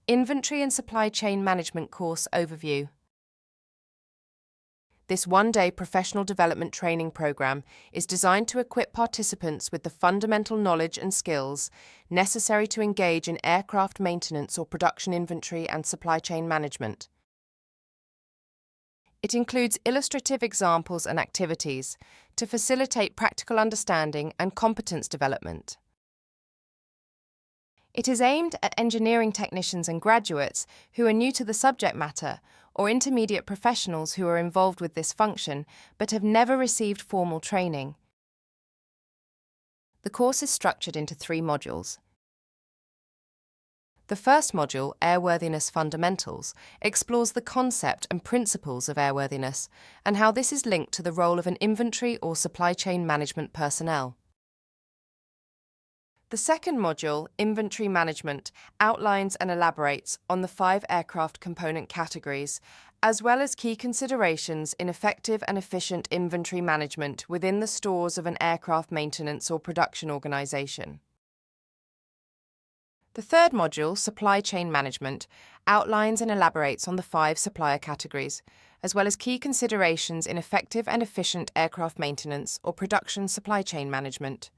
Inventory and Supply Chain Management Course Overview. This one-day professional development training program is designed to equip participants with the fundamental knowledge and skills necessary to engage in aircraft maintenance or production inventory and supply chain management. It includes illustrative examples and activities to facilitate practical understanding and competence development. It is aimed at engineering technicians and graduates who are new to the subject matter, or intermediate professionals who are involved with this function but have never received formal training. The course is structured into 3 modules. The first module, Airworthiness Fundamentals, explores the concept and principles of airworthiness and how this is linked to the role of an inventory or supply chain management personnel. The second module, Inventory Management, outlines and elaborates on the 5 aircraft component categories, as well as key considerations in effective and efficient inventory management within the stores of an aircraft maintenance or production organisation. The third module, Supply Chain Management, outlines and elaborates on the 5 supplier categories, as well as key considerations in effective and efficient aircraft maintenance or production supply chain management.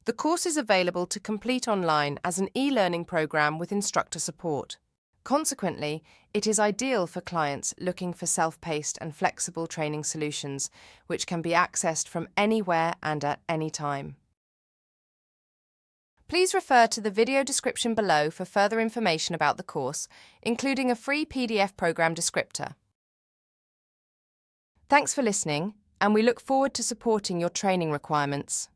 The course is available to complete online as an e-learning program with instructor support. Consequently, it is ideal for clients looking for self-paced and flexible training solutions which can be accessed from anywhere and at any time. Please refer to the video description below for further information about the course, including a free PDF program descriptor. Thanks for listening, and we look forward to supporting your training requirements.